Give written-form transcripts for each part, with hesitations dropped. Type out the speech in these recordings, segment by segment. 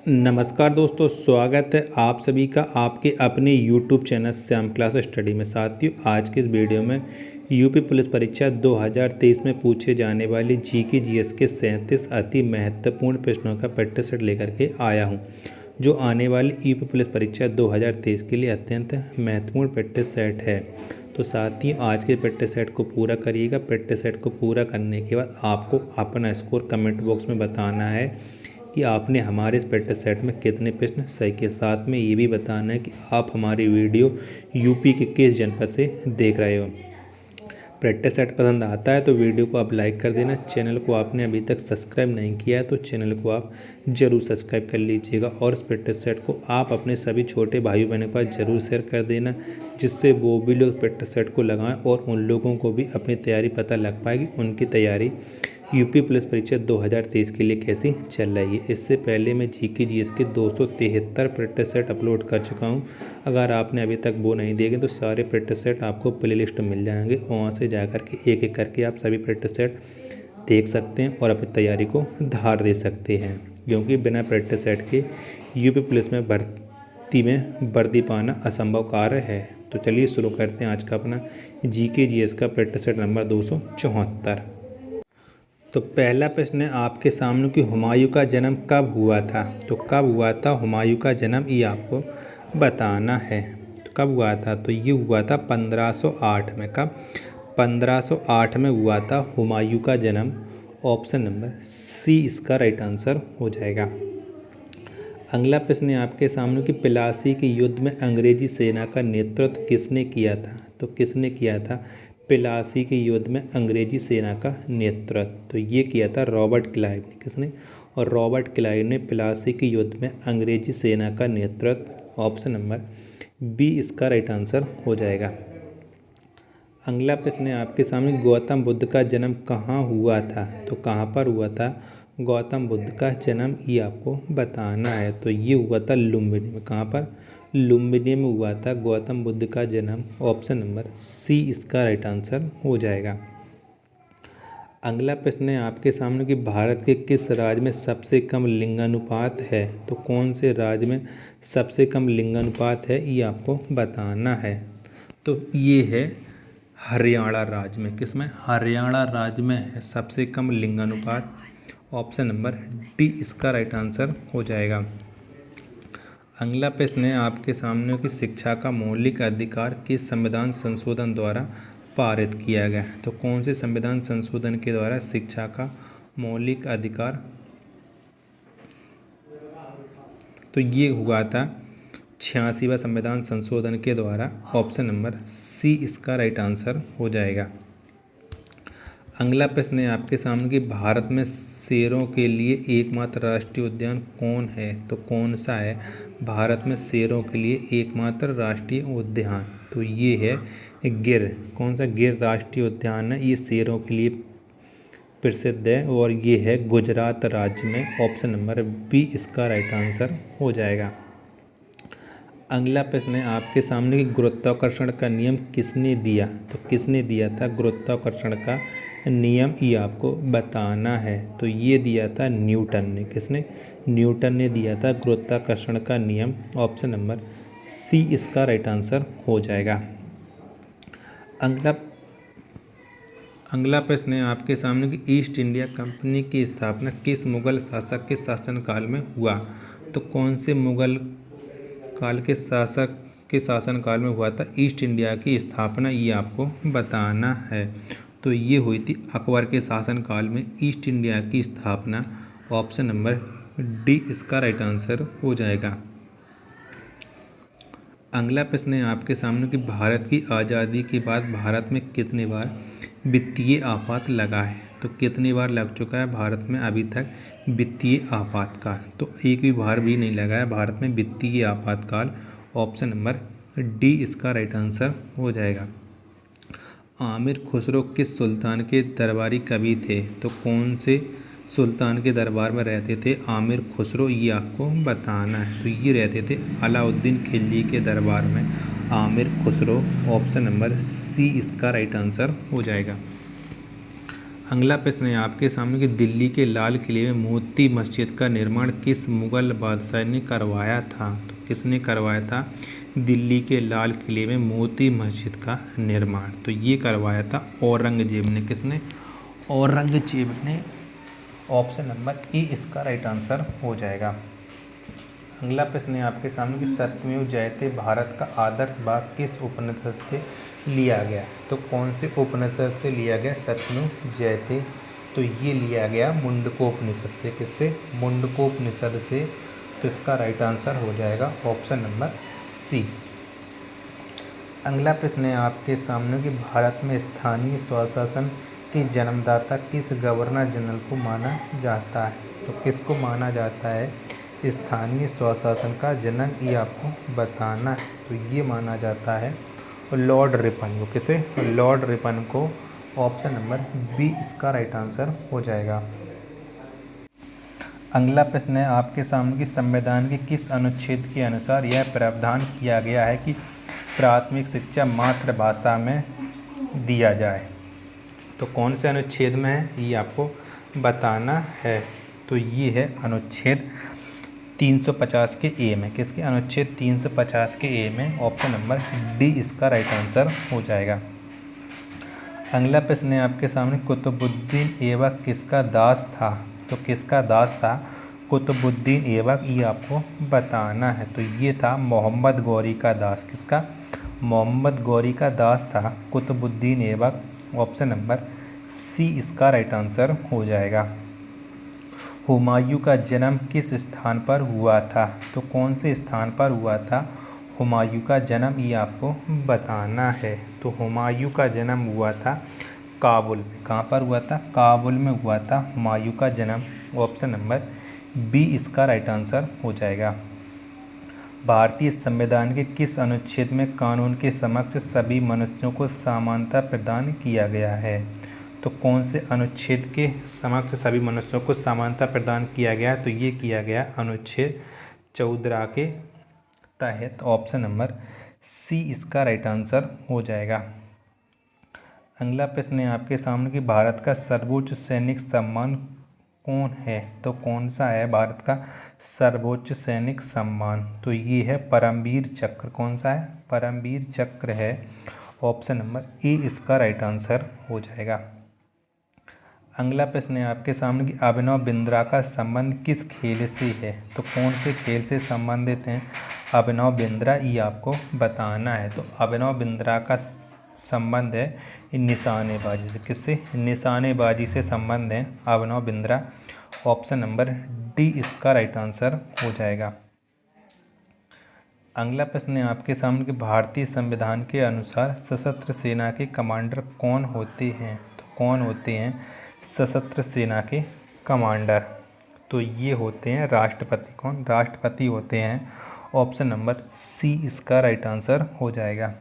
नमस्कार दोस्तों, स्वागत है आप सभी का आपके अपने YouTube channel Shyam class study में। साथियों, आज के इस वीडियो में यूपी पुलिस परीक्षा 2023 में पूछे जाने वाली जीके जीएस के 37 अति महत्वपूर्ण प्रश्नों का प्रैक्टिस सेट लेकर के आया हूं, जो आने वाली यूपी पुलिस परीक्षा 2023 के लिए अत्यंत महत्वपूर्ण प्रैक्टिस सेट है। तो साथियों, आज के प्रैक्टिस सेट को पूरा करिएगा। प्रैक्टिस सेट को पूरा करने के बाद आपको अपना स्कोर कमेंट बॉक्स में बताना है कि आपने हमारे इस प्रैक्टिस सेट में कितने प्रश्न सही के। साथ में ये भी बताना है कि आप हमारी वीडियो यूपी के किस जनपद से देख रहे हो। प्रैक्टिस सेट पसंद आता है तो वीडियो को आप लाइक कर देना। चैनल को आपने अभी तक सब्सक्राइब नहीं किया है तो चैनल को आप ज़रूर सब्सक्राइब कर लीजिएगा, और इस प्रैक्टिस सेट को आप अपने सभी छोटे भाई बहनों के पास ज़रूर शेयर कर देना, जिससे वो भी लोग प्रैक्टिस सेट को लगाएं और उन लोगों को भी अपनी तैयारी पता लग पाएगी, उनकी तैयारी यूपी पुलिस परीक्षा 2023 के लिए कैसी चल रही है। इससे पहले मैं जीके जीएस के 273 प्रैक्टिस सेट अपलोड कर चुका हूं। अगर आपने अभी तक वो नहीं देखे तो सारे प्रैक्टिस सेट आपको प्लेलिस्ट में मिल जाएंगे, वहां से जाकर के एक एक करके आप सभी प्रैक्टिस सेट देख सकते हैं और अपनी तैयारी को धार दे सकते हैं, क्योंकि बिना प्रैक्टिस सेट के यूपी पुलिस में भर्ती में वर्दी पाना असंभव कार्य है। तो चलिए शुरू करते हैं आज का अपना जीके जीएस का प्रैक्टिस सेट नंबर 274। तो पहला प्रश्न है आपके सामने कि हुमायूं का जन्म कब हुआ था। तो कब हुआ था हुमायूं का जन्म, ये आपको बताना है। तो कब हुआ था, तो ये हुआ था 1508 में। कब? 1508 में हुआ था हुमायूं का जन्म। ऑप्शन नंबर सी इसका राइट आंसर हो जाएगा। अगला प्रश्न है आपके सामने कि प्लासी के युद्ध में अंग्रेजी सेना का नेतृत्व किसने किया था। तो किसने किया था प्लासी के युद्ध में अंग्रेजी सेना का नेतृत्व? तो ये किया था रॉबर्ट क्लाइव ने। किसने? और रॉबर्ट क्लाइव ने प्लासी के युद्ध में अंग्रेजी सेना का नेतृत्व। ऑप्शन नंबर बी इसका राइट आंसर हो जाएगा। अगला प्रश्न है आपके सामने गौतम बुद्ध का जन्म कहाँ हुआ था। तो कहाँ पर हुआ था गौतम बुद्ध का जन्म, ये आपको बताना है। तो ये हुआ था लुम्बिनी में। कहाँ पर? लुम्बिनी में हुआ था गौतम बुद्ध का जन्म। ऑप्शन नंबर सी इसका राइट आंसर हो जाएगा। अगला प्रश्न है आपके सामने कि भारत के किस राज्य में सबसे कम लिंगानुपात है। तो कौन से राज्य में सबसे कम लिंगानुपात है, ये आपको बताना है। तो ये है हरियाणा राज्य में। किस में? हरियाणा राज्य में है सबसे कम लिंगानुपात। ऑप्शन नंबर डी इसका राइट आंसर हो जाएगा। अगला प्रश्न है आपके सामने कि शिक्षा का मौलिक अधिकार किस संविधान संशोधन द्वारा पारित किया गया। तो कौन से संविधान संशोधन के द्वारा शिक्षा का मौलिक अधिकार, तो ये हुआ था 86वां संविधान संशोधन के द्वारा। ऑप्शन नंबर सी इसका राइट आंसर हो जाएगा। अगला प्रश्न है आपके सामने कि भारत में शेरों के लिए एकमात्र राष्ट्रीय उद्यान कौन है। तो कौन सा है भारत में शेरों के लिए एकमात्र राष्ट्रीय उद्यान? तो ये है गिर। कौन सा? गिर राष्ट्रीय उद्यान है, ये शेरों के लिए प्रसिद्ध है और ये है गुजरात राज्य में। ऑप्शन नंबर बी इसका राइट आंसर हो जाएगा। अगला प्रश्न है आपके सामने कि गुरुत्वाकर्षण का नियम किसने दिया। तो किसने दिया था गुरुत्वाकर्षण का नियम, ये आपको बताना है। तो ये दिया था न्यूटन ने। किसने? न्यूटन ने दिया था गुरुत्वाकर्षण का नियम। ऑप्शन नंबर सी इसका राइट आंसर हो जाएगा। अगला प्रश्न है आपके सामने कि ईस्ट इंडिया कंपनी की स्थापना किस मुगल शासक के शासनकाल में हुआ। तो कौन से मुगल काल के शासक के शासनकाल में हुआ था ईस्ट इंडिया की स्थापना, ये आपको बताना है। तो ये हुई थी अकबर के शासनकाल में ईस्ट इंडिया की स्थापना। ऑप्शन नंबर डी इसका राइट आंसर हो जाएगा। अगला प्रश्न है आपके सामने कि भारत की आज़ादी के बाद भारत में कितनी बार वित्तीय आपात लगा है। तो कितनी बार लग चुका है भारत में अभी तक वित्तीय आपातकाल? तो एक भी बार भी नहीं लगा है भारत में वित्तीय आपातकाल। ऑप्शन नंबर डी इसका राइट आंसर हो जाएगा। आमिर खुसरो किस सुल्तान के दरबारी कवि थे। तो कौन से सुल्तान के दरबार में रहते थे आमिर खुसरो, ये आपको बताना है। तो ये रहते थे अलाउद्दीन खिलजी के दरबार में Amir Khusro. Option number C इसका राइट आंसर हो जाएगा। अगला प्रश्न है आपके सामने कि दिल्ली के लाल किले में मोती मस्जिद का निर्माण किस मुगल बादशाह ने करवाया था? तो किसने करवाया था दिल्ली के लाल किले में मोती मस्जिद का निर्माण? तो ये करवाया था औरंगजेब ने। किसने? औरंगजेब ने। ऑप्शन नंबर ए इसका राइट आंसर हो जाएगा। अगला प्रश्न है आपके सामने कि सत्यमेव जयते भारत का आदर्श भाग किस उपनिषद से लिया गया? तो कौन से उपनिषद से लिया गया सत्यमेव जयते? तो ये लिया गया मुंडकोपनिषद से। किससे? मुंडकोपनिषद से। तो इसका राइट आंसर हो जाएगा ऑप्शन नंबर सी। अगला प्रश्न है आपके सामने कि भारत में स्थानीय स्वशासन के जन्मदाता किस गवर्नर जनरल को माना जाता है? तो किसको माना जाता है स्थानीय स्वशासन का जनक? ये आपको बताना है। तो ये माना जाता है लॉर्ड रिपन को। किसे? लॉर्ड रिपन को। ऑप्शन नंबर बी इसका राइट आंसर हो जाएगा। अगला प्रश्न है आपके सामने कि संविधान के किस अनुच्छेद के अनुसार यह प्रावधान किया गया है कि प्राथमिक शिक्षा मातृभाषा में दिया जाए? तो कौन से अनुच्छेद में है ये आपको बताना है। तो ये है अनुच्छेद 350 के ए में। किसके? अनुच्छेद 350 के ए में। ऑप्शन नंबर डी इसका राइट आंसर हो जाएगा। अगला प्रश्न है आपके सामने कुतुबुद्दीन ऐबक किसका दास था? तो किसका दास था कुतुबुद्दीन ऐबक? ये आपको बताना है। तो ये था मोहम्मद गौरी का दास। किसका? मोहम्मद गौरी का दास था Qutubuddin Aibak. Option number C इसका राइट आंसर हो जाएगा। हुमायूं का जन्म किस स्थान पर हुआ था? तो कौन से स्थान पर हुआ था हुमायूं का जन्म? ये आपको बताना है। तो हुमायूं का जन्म हुआ था काबुल में। कहाँ पर हुआ था? काबुल में हुआ था हुमायूं का जन्म। ऑप्शन नंबर बी इसका राइट आंसर हो जाएगा। भारतीय संविधान के किस अनुच्छेद में कानून के समक्ष सभी मनुष्यों को समानता प्रदान किया गया है? तो कौन से अनुच्छेद के समक्ष सभी मनुष्यों को समानता प्रदान किया गया? तो ये किया गया अनुच्छेद 14 के तहत। ऑप्शन नंबर सी इसका राइट आंसर हो जाएगा। अगला प्रश्न है आपके सामने कि भारत का सर्वोच्च सैनिक सम्मान कौन है? तो कौन सा है भारत का सर्वोच्च सैनिक सम्मान? तो ये है परमवीर चक्र। कौन सा है? परमवीर चक्र है। ऑप्शन नंबर ए इसका राइट आंसर हो जाएगा। अगला प्रश्न है आपके सामने कि अभिनव बिंद्रा का संबंध किस खेल से है? तो कौन से खेल से संबंधित हैं अभिनव बिंद्रा? ये आपको बताना है। तो अभिनव बिंद्रा का संबंध है निशानेबाजी से। किससे? निशानेबाजी से संबंध है Abhinav Bindra. Option number D इसका राइट आंसर हो जाएगा। अगला प्रश्न है आपके सामने कि भारतीय संविधान के अनुसार सशस्त्र सेना के कमांडर कौन होते हैं? तो कौन होते हैं सशस्त्र सेना के कमांडर? तो ये होते हैं राष्ट्रपति। कौन? राष्ट्रपति होते हैं। ऑप्शन नंबर सी इसका राइट आंसर हो जाएगा।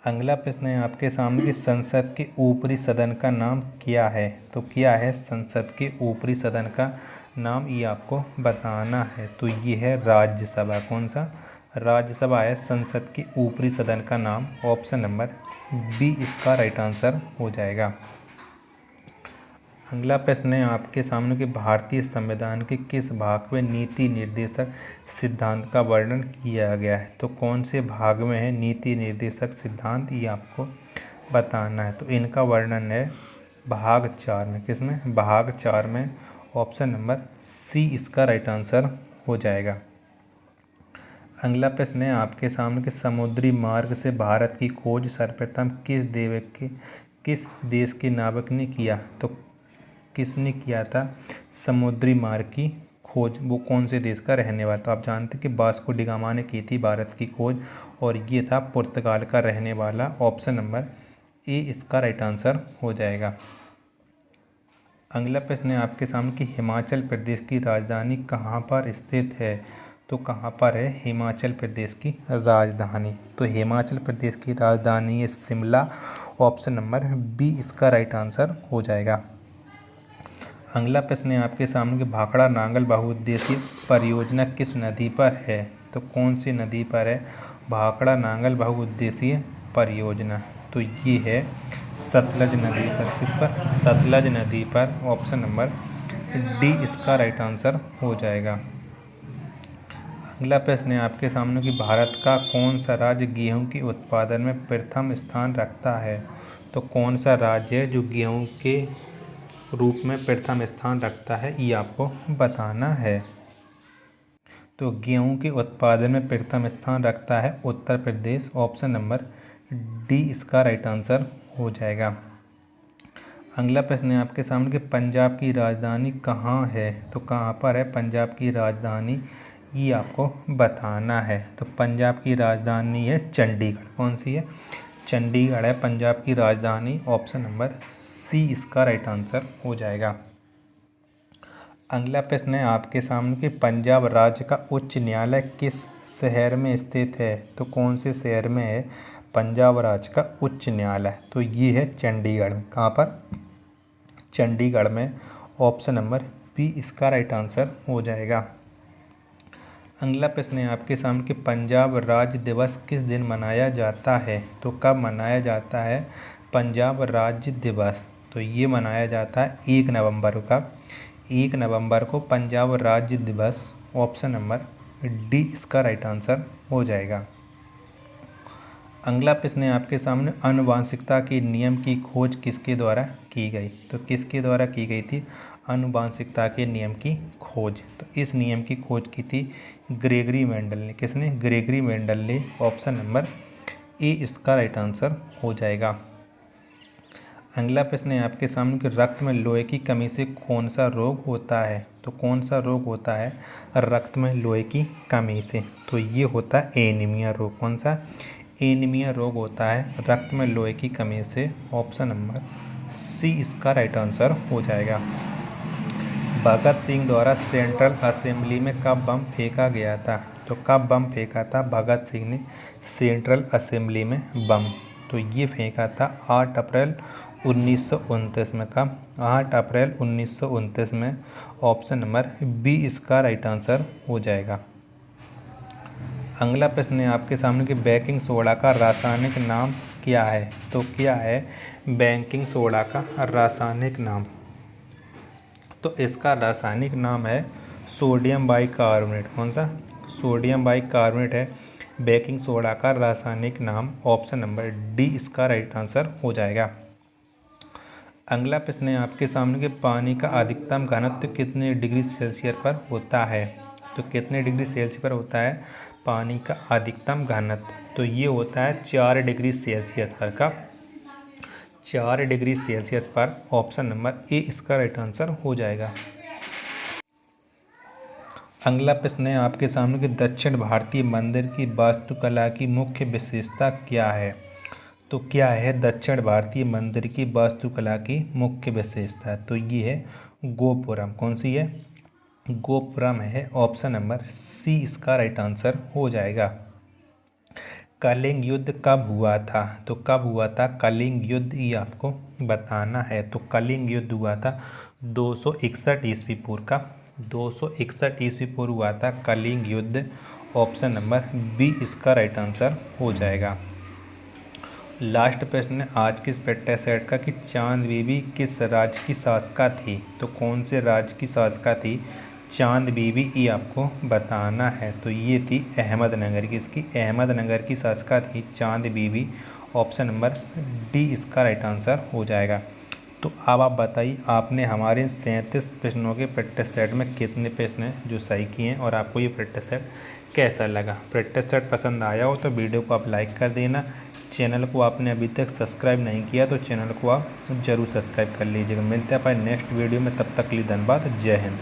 अगला प्रश्न है आपके सामने कि संसद के ऊपरी सदन का नाम क्या है? तो क्या है संसद के ऊपरी सदन का नाम? ये आपको बताना है। तो ये है राज्यसभा। कौन सा? राज्यसभा है संसद के ऊपरी सदन का नाम। ऑप्शन नंबर बी इसका राइट आंसर हो जाएगा। अगला प्रश्न है आपके सामने कि भारतीय संविधान के किस भाग में नीति निर्देशक सिद्धांत का वर्णन किया गया है? तो कौन से भाग में है नीति निर्देशक सिद्धांत? ये आपको बताना है। तो इनका वर्णन है भाग 4 में। किसमें? भाग 4 में। ऑप्शन नंबर सी इसका राइट आंसर हो जाएगा। अगला प्रश्न है आपके सामने कि समुद्री मार्ग से भारत की खोज सर्वप्रथम किस देश के नाविक ने किया? तो किसने किया था समुद्री मार्ग की खोज? वो कौन से देश का रहने वाला? तो आप जानते हैं कि वास्को डी गामा ने की थी भारत की खोज, और ये था पुर्तगाल का रहने वाला। ऑप्शन नंबर ए इसका राइट आंसर हो जाएगा। अगला प्रश्न है आपके सामने कि हिमाचल प्रदेश की राजधानी कहाँ पर स्थित है? तो कहाँ पर है हिमाचल प्रदेश की राजधानी? तो हिमाचल प्रदेश की राजधानी है शिमला। ऑप्शन नंबर बी इसका राइट आंसर हो जाएगा। अगला प्रश्न है आपके सामने कि भाखड़ा नांगल बहुउद्देशीय परियोजना किस नदी पर है? तो कौन सी नदी पर है भाखड़ा नांगल बहुउद्देशीय परियोजना? तो ये है सतलज नदी पर। किस पर? सतलज नदी पर। ऑप्शन नंबर डी इसका राइट आंसर हो जाएगा। अगला प्रश्न है आपके सामने कि भारत का कौन सा राज्य गेहूं के उत्पादन में प्रथम स्थान रखता है? तो कौन सा राज्य है जो गेहूं के रूप में प्रथम स्थान रखता है, ये आपको बताना है। तो गेहूं के उत्पादन में प्रथम स्थान रखता है Uttar Pradesh. Option number D इसका राइट आंसर हो जाएगा। अगला प्रश्न है आपके सामने कि पंजाब की राजधानी कहाँ है? तो कहाँ पर है पंजाब की राजधानी, ये आपको बताना है। तो पंजाब की राजधानी है चंडीगढ़। कौन सी है? चंडीगढ़ है पंजाब की राजधानी। ऑप्शन नंबर सी इसका राइट आंसर हो जाएगा। अगला प्रश्न है आपके सामने कि पंजाब राज्य का उच्च न्यायालय किस शहर में स्थित है? तो कौन से शहर में है पंजाब राज्य का उच्च न्यायालय? तो ये है चंडीगढ़ में। कहाँ पर? चंडीगढ़ में। ऑप्शन नंबर बी इसका राइट आंसर हो जाएगा। अगला प्रश्न है आपके सामने कि पंजाब राज्य दिवस किस दिन मनाया जाता है? तो कब मनाया जाता है पंजाब राज्य दिवस? तो ये मनाया जाता है 1 नवंबर का। 1 नवंबर को पंजाब राज्य दिवस। ऑप्शन नंबर डी इसका राइट आंसर हो जाएगा। अगला प्रश्न है आपके सामने आनुवांशिकता के नियम की खोज किसके द्वारा की गई? तो किसके द्वारा की गई थी आनुवांशिकता के नियम की खोज? तो इस नियम की खोज की थी ग्रेगरी मेंडल ने। किसने? ग्रेगरी मेंडल ने। ऑप्शन नंबर ए इसका राइट आंसर हो जाएगा। अगला प्रश्न है आपके सामने कि रक्त में लोहे की कमी से कौन सा रोग होता है? तो कौन सा रोग होता है रक्त में लोहे की कमी से? तो ये होता है एनीमिया रोग। कौन सा? एनीमिया रोग होता है रक्त में लोहे की कमी से। ऑप्शन नंबर सी इसका राइट आंसर हो जाएगा। भगत सिंह द्वारा सेंट्रल असेंबली में कब बम फेंका गया था? तो कब बम फेंका था भगत सिंह ने सेंट्रल असेंबली में बम? तो ये फेंका था 8 अप्रैल 1929 में। कब? 8 अप्रैल 1929 में। ऑप्शन नंबर बी इसका राइट आंसर हो जाएगा। अगला प्रश्न है आपके सामने कि बेकिंग सोडा का रासायनिक नाम क्या है? तो क्या है बेकिंग सोडा का रासायनिक नाम? तो इसका रासायनिक नाम है सोडियम बाइकार्बोनेट। कौन सा? सोडियम बाइकार्बोनेट है बेकिंग सोडा का रासायनिक नाम। ऑप्शन नंबर डी इसका राइट आंसर हो जाएगा। अगला प्रश्न है आपके सामने कि पानी का अधिकतम घनत्व कितने डिग्री सेल्सियस पर होता है? तो कितने डिग्री सेल्सियस पर होता है पानी का अधिकतम घनत्व? तो ये होता है 4 डिग्री सेल्सियस पर। का 4 डिग्री सेल्सियस पर। ऑप्शन नंबर ए इसका राइट आंसर हो जाएगा। अगला प्रश्न है आपके सामने कि दक्षिण भारतीय मंदिर की वास्तुकला की मुख्य विशेषता क्या है? तो क्या है दक्षिण भारतीय मंदिर की वास्तुकला की मुख्य विशेषता? तो ये है गोपुरम। कौन सी है? गोपुरम है। ऑप्शन नंबर सी इसका राइट आंसर हो जाएगा। कलिंग युद्ध कब हुआ था? तो कब हुआ था कलिंग युद्ध, ये आपको बताना है। तो कलिंग युद्ध हुआ था 261 ईस्वी पूर्व का। 261 ईस्वी पूर्व हुआ था कलिंग युद्ध। ऑप्शन नंबर बी इसका राइट आंसर हो जाएगा। लास्ट प्रश्न है आज के इस पेट्टा सेट का कि चांद बीबी किस राज्य की शासका थी? तो कौन से राज्य की शासका थी चांद बीबी, ये आपको बताना है। तो ये थी अहमदनगर की। इसकी अहमदनगर की शासका थी चांद बीबी। ऑप्शन नंबर डी इसका राइट आंसर हो जाएगा। तो अब आप बताइए आपने हमारे 37 प्रश्नों के प्रैक्टिस सेट में कितने प्रश्न हैं जो सही किए हैं और आपको ये प्रैक्टिस सेट कैसा लगा? प्रैक्टिस सेट पसंद आया हो तो वीडियो को आप लाइक कर देना। चैनल को आपने अभी तक सब्सक्राइब नहीं किया तो चैनल को आप ज़रूर सब्सक्राइब कर लीजिएगा। मिलते हैं अपन नेक्स्ट वीडियो में, तब तक के लिए धन्यवाद। जय हिंद।